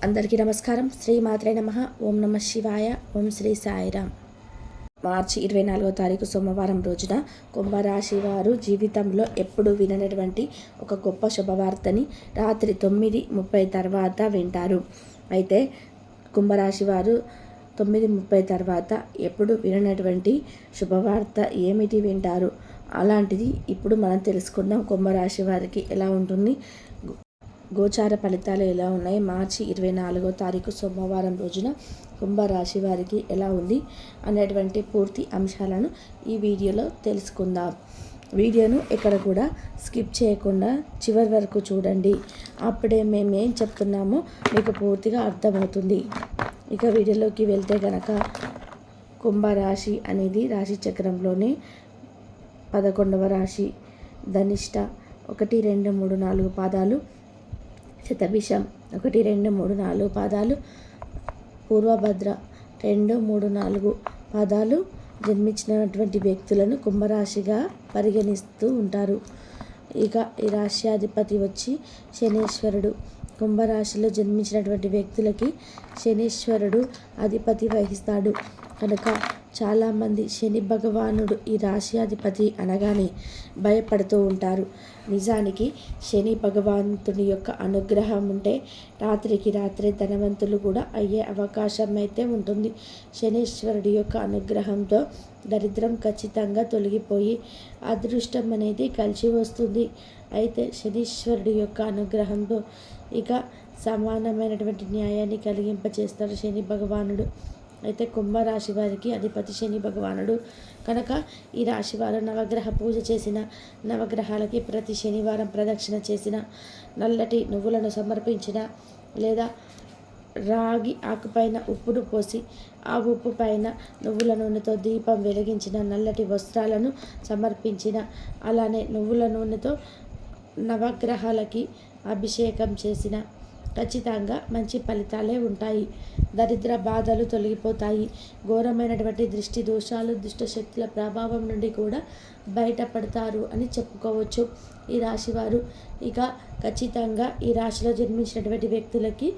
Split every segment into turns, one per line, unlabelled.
అందరికీ నమస్కారం. శ్రీమాత్రే నమః. ఓం నమ శివాయ. ఓం శ్రీ సాయిరామ్. మార్చి 24వ తారీఖు సోమవారం రోజున కుంభరాశి వారు జీవితంలో ఎప్పుడు విననటువంటి ఒక గొప్ప శుభవార్తని రాత్రి 9:30 తర్వాత వింటారు. అయితే కుంభరాశి వారు 9:30 తర్వాత ఎప్పుడు విననటువంటి శుభవార్త ఏమిటి వింటారు? అలాంటిది ఇప్పుడు మనం తెలుసుకుందాం. కుంభరాశి వారికి ఎలా ఉంటుంది, గోచార ఫలితాలు ఎలా ఉన్నాయి, మార్చి 24వ తారీఖు సోమవారం రోజున కుంభరాశి వారికి ఎలా ఉంది అనేటువంటి పూర్తి అంశాలను ఈ వీడియోలో తెలుసుకుందాం. వీడియోను ఎక్కడ కూడా స్కిప్ చేయకుండా చివరి వరకు చూడండి. అప్పుడే మేము ఏం చెప్తున్నామో మీకు పూర్తిగా అర్థమవుతుంది. ఇక వీడియోలోకి వెళ్తే కనుక కుంభరాశి అనేది రాశి చక్రంలోనే 11వ రాశి. ధనిష్ట 1, 2, 3, 4 పాదాలు, శతభిషం 1, 2, 3, 4 పాదాలు, పూర్వభద్ర 2, 3, 4 పాదాలు జన్మించినటువంటి వ్యక్తులను కుంభరాశిగా పరిగణిస్తూ ఉంటారు. ఇక ఈ రాశ్యాధిపతి వచ్చి శనీశ్వరుడు. కుంభరాశిలో జన్మించినటువంటి వ్యక్తులకి శనీశ్వరుడు అధిపతి వహిస్తాడు కనుక చాలామంది శని భగవానుడు ఈ రాశ్యాధిపతి అనగానే భయపడుతూ ఉంటారు. నిజానికి శని భగవంతుని యొక్క అనుగ్రహం ఉంటే రాత్రికి రాత్రే ధనవంతులు కూడా అయ్యే అవకాశం అయితే ఉంటుంది. శనీశ్వరుడి యొక్క అనుగ్రహంతో దరిద్రం ఖచ్చితంగా తొలగిపోయి అదృష్టం అనేది కలిసి వస్తుంది. అయితే శనీశ్వరుడి యొక్క అనుగ్రహంతో ఇక సమానమైనటువంటి న్యాయాన్ని కలిగింపచేస్తారు శని భగవానుడు. అయితే కుంభరాశి వారికి అధిపతి శని భగవానుడు కనుక ఈ రాశి వారు నవగ్రహ పూజ చేసిన, నవగ్రహాలకి ప్రతి శనివారం ప్రదక్షిణ చేసిన, నల్లటి నువ్వులను సమర్పించిన, లేదా రాగి ఆకుపైన ఉప్పును పోసి ఆ ఉప్పు పైన నువ్వుల నూనెతో దీపం వెలిగించిన, నల్లటి వస్త్రాలను సమర్పించిన, అలానే నువ్వుల నూనెతో నవగ్రహాలకి అభిషేకం చేసిన ఖచ్చితంగా మంచి ఫలితాలే ఉంటాయి. దరిద్ర బాధలు తొలగిపోతాయి. ఘోరమైనటువంటి దృష్టి దోషాలు, దుష్టశక్తుల ప్రభావం నుండి కూడా బయటపడతారు అని చెప్పుకోవచ్చు ఈ రాశివారు. ఇక ఖచ్చితంగా ఈ రాశిలో జన్మించినటువంటి వ్యక్తులకి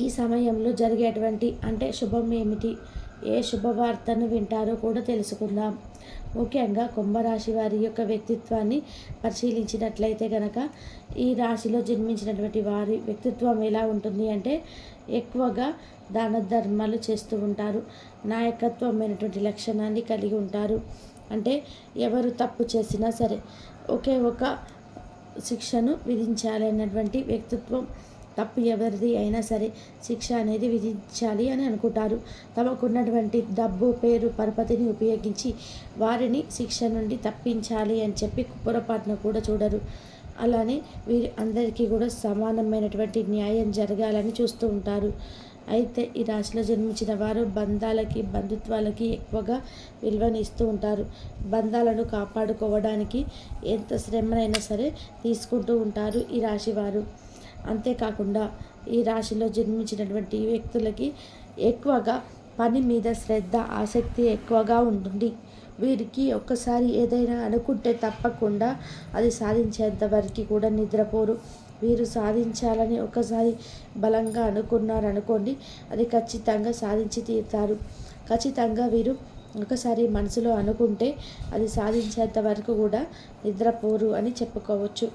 ఈ సమయంలో జరిగేటువంటి అంటే శుభం ఏమిటి, ఏ శుభవార్తను వింటారో కూడా తెలుసుకుందాం. ముఖ్యంగా కుంభరాశి వారి యొక్క వ్యక్తిత్వాన్ని పరిశీలించినట్లయితే కనుక ఈ రాశిలో జన్మించినటువంటి వారి వ్యక్తిత్వం ఎలా ఉంటుంది అంటే ఎక్కువగా దాన ధర్మాలు చేస్తూ ఉంటారు. నాయకత్వమైనటువంటి లక్షణాన్ని కలిగి ఉంటారు. అంటే ఎవరు తప్పు చేసినా సరే ఒకే ఒక శిక్షను విధించాలన్నటువంటి వ్యక్తిత్వం. తప్పు ఎవరిది అయినా సరే శిక్ష అనేది విధించాలి అని అనుకుంటారు. తమకున్నటువంటి డబ్బు, పేరు, పరపతిని ఉపయోగించి వారిని శిక్ష నుండి తప్పించాలి అని చెప్పి పొరపాటున కూడా చూడరు. అలానే వీరి అందరికీ కూడా సమానమైనటువంటి న్యాయం జరగాలని చూస్తూ ఉంటారు. అయితే ఈ రాశిలో జన్మించిన వారు బంధాలకి, బంధుత్వాలకి ఎక్కువగా విలువనిస్తూ ఉంటారు. బంధాలను కాపాడుకోవడానికి ఎంత శ్రమనైనా సరే తీసుకుంటూ ఉంటారు ఈ రాశివారు. అంతేకాకుండా ఈ రాశిలో జన్మించినటువంటి వ్యక్తులకి ఎక్కువగా పని మీద శ్రద్ధ, ఆసక్తి ఎక్కువగా ఉంటుంది. వీరికి ఒక్కసారి ఏదైనా అనుకుంటే తప్పకుండా అది సాధించేంత వరకు కూడా నిద్రపోరు. వీరు సాధించాలని ఒకసారి బలంగా అనుకున్నారనుకోండి, అది ఖచ్చితంగా సాధించి తీరుతారు. ఖచ్చితంగా వీరు ఒకసారి మనసులో అనుకుంటే అది సాధించేంత వరకు కూడా నిద్రపోరు అని చెప్పుకోవచ్చు.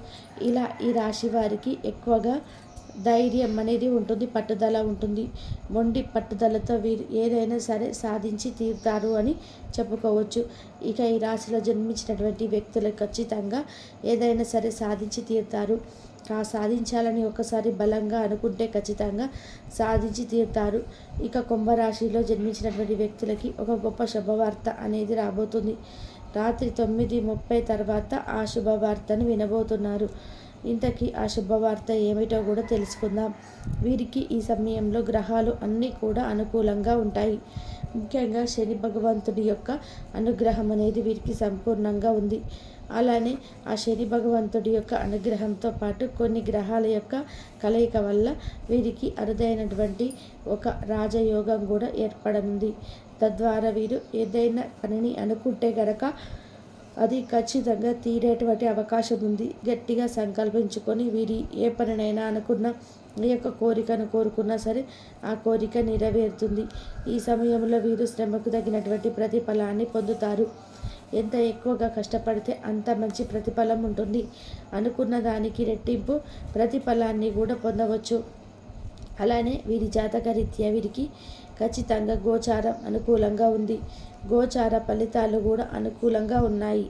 ఇలా ఈ రాశి వారికి ఎక్కువగా ధైర్యం అనేది ఉంటుంది, పట్టుదల ఉంటుంది. మొండి పట్టుదలతో వీరు ఏదైనా సరే సాధించి తీరుతారు అని చెప్పుకోవచ్చు. ఇక ఈ రాశిలో జన్మించినటువంటి వ్యక్తులు ఖచ్చితంగా ఏదైనా సరే సాధించి తీరుతారు. సాధించాలని ఒకసారి బలంగా అనుకుంటే ఖచ్చితంగా సాధించి తీరుతారు. ఇక కుంభరాశిలో జన్మించినటువంటి వ్యక్తులకి ఒక గొప్ప శుభవార్త అనేది రాబోతుంది. రాత్రి 9:30 తర్వాత ఆ శుభవార్తను వినబోతున్నారు. ఇంతకీ ఆ శుభవార్త ఏమిటో కూడా తెలుసుకుందాం. వీరికి ఈ సమయంలో గ్రహాలు అన్నీ కూడా అనుకూలంగా ఉంటాయి. ముఖ్యంగా శని భగవంతుడి యొక్క అనుగ్రహం అనేది వీరికి సంపూర్ణంగా ఉంది. అలానే ఆ శని భగవంతుడి యొక్క అనుగ్రహంతో పాటు కొన్ని గ్రహాల యొక్క కలయిక వల్ల వీరికి అరుదైనటువంటి ఒక రాజయోగం కూడా ఏర్పడింది. తద్వారా వీరు ఏదైనా పనిని అనుకుంటే గనక అది ఖచ్చితంగా తీరేటువంటి అవకాశం ఉంది. గట్టిగా సంకల్పించుకొని వీరి ఏ పనినైనా అనుకున్న ఈ యొక్క కోరికను కోరుకున్నా సరే ఆ కోరిక నెరవేరుతుంది. ఈ సమయంలో వీరు శ్రమకు తగినటువంటి ప్రతిఫలాన్ని పొందుతారు. ఎంత ఎక్కువగా కష్టపడితే అంత మంచి ప్రతిఫలం ఉంటుంది. అనుకున్న దానికి రెట్టింపు ప్రతిఫలాన్ని కూడా పొందవచ్చు. అలానే వీరి జాతకరీత్యా వీరికి ఖచ్చితంగా గోచారం అనుకూలంగా ఉంది. గోచార ఫలితాలు కూడా అనుకూలంగా ఉన్నాయి.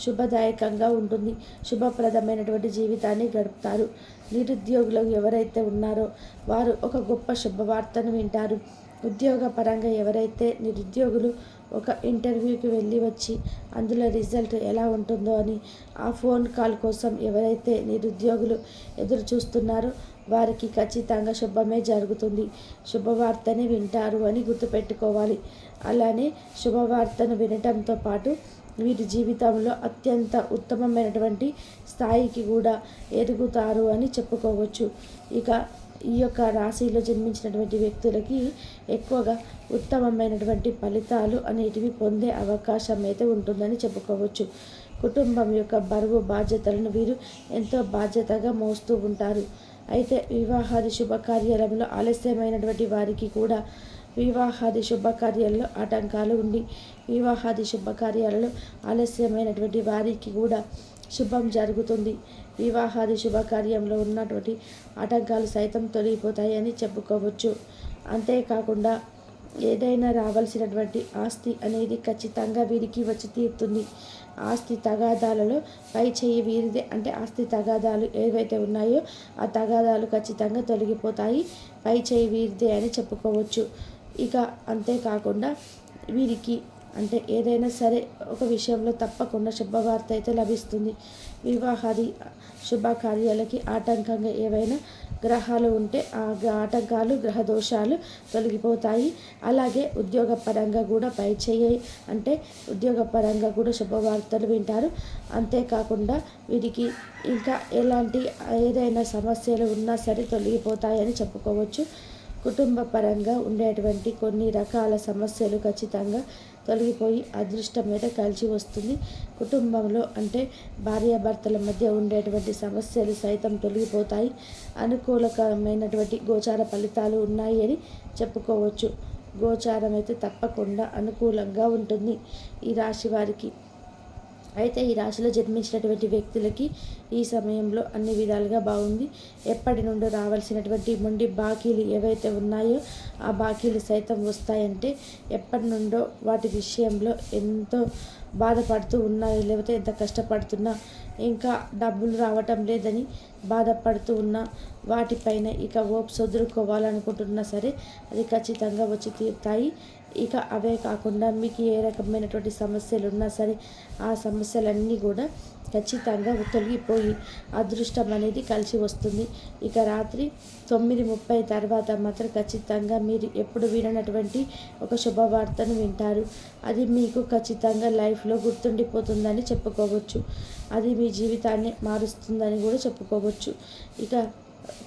శుభదాయకంగా ఉంటుంది. శుభప్రదమైనటువంటి జీవితాన్ని గడుపుతారు. నిరుద్యోగులు ఎవరైతే ఉన్నారో వారు ఒక గొప్ప శుభవార్తను వింటారు. ఉద్యోగపరంగా ఎవరైతే నిరుద్యోగులు ఒక ఇంటర్వ్యూకి వెళ్ళి వచ్చి అందులో రిజల్ట్ ఎలా ఉంటుందో అని ఆ ఫోన్ కాల్ కోసం ఎవరైతే నిరుద్యోగులు ఎదురు చూస్తున్నారో వారికి ఖచ్చితంగా శుభమే జరుగుతుంది. శుభవార్తని వింటారు అని గుర్తుపెట్టుకోవాలి. అలానే శుభవార్తను వినటంతో పాటు వీరి జీవితంలో అత్యంత ఉత్తమమైనటువంటి స్థాయికి కూడా ఎదుగుతారు అని చెప్పుకోవచ్చు. ఇక ఈ యొక్క రాశిలో జన్మించినటువంటి వ్యక్తులకి ఎక్కువగా ఉత్తమమైనటువంటి ఫలితాలు అనేటివి పొందే అవకాశం అయితే ఉంటుందని చెప్పుకోవచ్చు. కుటుంబం యొక్క బరువు బాధ్యతలను వీరు ఎంతో బాధ్యతగా మోస్తూ ఉంటారు. అయితే వివాహాది శుభకార్యాలలో ఆలస్యమైనటువంటి వారికి కూడా వివాహాది శుభకార్యాల్లో ఆటంకాలు ఉండి వివాహాది శుభకార్యాలలో ఆలస్యమైనటువంటి వారికి కూడా శుభం జరుగుతుంది. వివాహాది శుభకార్యంలో ఉన్నటువంటి ఆటంకాలు సైతం తొలగిపోతాయని చెప్పుకోవచ్చు. అంతేకాకుండా ఏదైనా రావాల్సినటువంటి ఆస్తి అనేది ఖచ్చితంగా వీరికి వచ్చి తీరుతుంది. ఆస్తి తగాదాలలో పై చేయి వీరిదే. అంటే ఆస్తి తగాదాలు ఏవైతే ఉన్నాయో ఆ తగాదాలు ఖచ్చితంగా తొలగిపోతాయి. పై చేయి వీరిదే అని చెప్పుకోవచ్చు. ఇక అంతేకాకుండా వీరికి అంటే ఏదైనా సరే ఒక విషయంలో తప్పకుండా శుభవార్త అయితే లభిస్తుంది. వివాహాది శుభకార్యాలకి ఆటంకంగా ఏవైనా గ్రహాలు ఉంటే ఆ ఆటంకాలు గ్రహ దోషాలు తొలగిపోతాయి. అలాగే ఉద్యోగపరంగా కూడా పై చేయి అంటే ఉద్యోగపరంగా కూడా శుభవార్తలు వింటారు. అంతేకాకుండా వీరికి ఇంకా ఎలాంటి ఏదైనా సమస్యలు ఉన్నా సరే తొలగిపోతాయని చెప్పుకోవచ్చు. కుటుంబ పరంగా ఉండేటువంటి కొన్ని రకాల సమస్యలు ఖచ్చితంగా తొలగిపోయి అదృష్టం మీద కలిసి వస్తుంది. కుటుంబంలో అంటే భార్యాభర్తల మధ్య ఉండేటువంటి సమస్యలు సైతం తొలగిపోతాయి. అనుకూలకరమైనటువంటి గోచార ఫలితాలు ఉన్నాయి అని చెప్పుకోవచ్చు. గోచారం అయితే తప్పకుండా అనుకూలంగా ఉంటుంది ఈ రాశి వారికి. అయితే ఈ రాశిలో జన్మించినటువంటి వ్యక్తులకి ఈ సమయంలో అన్ని విధాలుగా బాగుంది. ఎప్పటి నుండో రావాల్సినటువంటి మొండి బాకీలు ఏవైతే ఉన్నాయో ఆ బాకీలు సైతం వస్తాయంటే ఎప్పటి నుండో వాటి విషయంలో ఎంతో బాధపడుతూ ఉన్నాయో లేకపోతే ఎంత కష్టపడుతున్నా ఇంకా డబ్బులు రావటం లేదని బాధపడుతూ ఉన్నా వాటిపైన ఇక ఓప్స్ వదులుకోవాలనుకుంటున్నా సరే అది ఖచ్చితంగా వచ్చి తీరుతాయి. ఇక అవే కాకుండా మీకు ఏ రకమైనటువంటి సమస్యలు ఉన్నా సరే ఆ సమస్యలన్నీ కూడా ఖచ్చితంగా తొలగిపోయి అదృష్టం అనేది కలిసి వస్తుంది. ఇక రాత్రి 9:30 తర్వాత మాత్రం ఖచ్చితంగా మీరు ఎప్పుడు విననటువంటి ఒక శుభవార్తను వింటారు. అది మీకు ఖచ్చితంగా లైఫ్లో గుర్తుండిపోతుందని చెప్పుకోవచ్చు. అది మీ జీవితాన్ని మారుస్తుందని కూడా చెప్పుకోవచ్చు. ఇక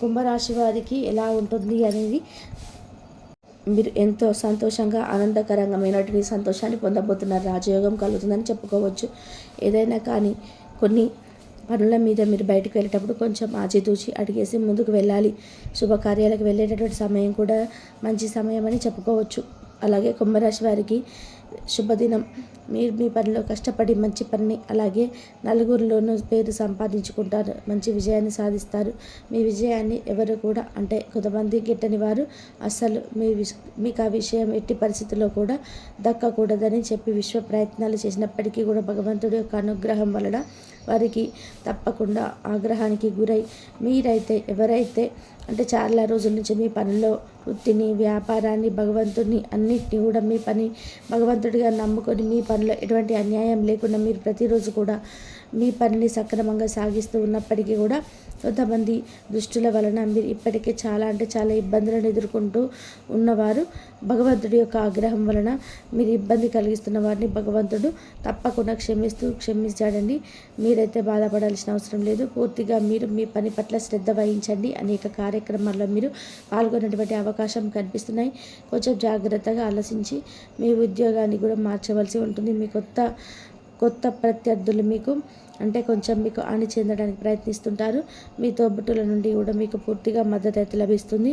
కుంభరాశి వారికి ఎలా ఉంటుంది అనేది మీరు ఎంతో సంతోషంగా ఆనందకరమైనటువంటి సంతోషాన్ని పొందబోతున్నారు. రాజయోగం కలుగుతుందని చెప్పుకోవచ్చు. ఏదైనా కానీ కొన్ని పనుల మీద మీరు బయటకు వెళ్ళేటప్పుడు కొంచెం ఆచితూచి అడిగేసి ముందుకు వెళ్ళాలి. శుభకార్యాలకు వెళ్ళేటటువంటి సమయం కూడా మంచి సమయం అని చెప్పుకోవచ్చు. అలాగే కుంభరాశి వారికి శుభదినం. మీరు మీ పనిలో కష్టపడి మంచి పనిని అలాగే నలుగురిలోనూ పేరు సంపాదించుకుంటారు. మంచి విజయాన్ని సాధిస్తారు. మీ విజయాన్ని ఎవరు కూడా అంటే కొంతమంది గిట్టని వారు అస్సలు మీకు ఆ విషయం ఎట్టి పరిస్థితుల్లో కూడా దక్కకూడదని చెప్పి విశ్వ ప్రయత్నాలు చేసినప్పటికీ కూడా భగవంతుడి యొక్క అనుగ్రహం వలన వారికి తప్పకుండా ఆగ్రహానికి గురై మీరైతే ఎవరైతే అంటే చాలా రోజుల నుంచి మీ పనిలో వృత్తిని వ్యాపారాన్ని భగవంతుడిని అన్నిటినీ కూడా మీ పని భగవంతుడిగా నమ్ముకొని మీ పనిలో ఎటువంటి అన్యాయం లేకుండా మీరు ప్రతిరోజు కూడా మీ పనిని సక్రమంగా సాగిస్తూ ఉన్నప్పటికీ కూడా కొంతమంది దుష్టుల వలన మీరు ఇప్పటికే చాలా అంటే చాలా ఇబ్బందులను ఎదుర్కొంటూ ఉన్నవారు భగవంతుడి యొక్క ఆగ్రహం వలన మీరు ఇబ్బంది కలిగిస్తున్న వారిని భగవంతుడు తప్పకుండా క్షమించాడండి. మీరైతే బాధపడాల్సిన అవసరం లేదు. పూర్తిగా మీరు మీ పని పట్ల శ్రద్ధ వహించండి. అనేక కార్యక్రమాల్లో మీరు పాల్గొనేటువంటి అవకాశం కనిపిస్తున్నాయి. కొంచెం జాగ్రత్తగా ఆలోచించి మీ ఉద్యోగాన్ని కూడా మార్చవలసి ఉంటుంది. మీ కొత్త ప్రత్యర్థులు మీకు అంటే కొంచెం మీకు హాని చెందడానికి ప్రయత్నిస్తుంటారు. మీ తోబుట్టుల నుండి కూడా మీకు పూర్తిగా మద్దతు అయితే లభిస్తుంది.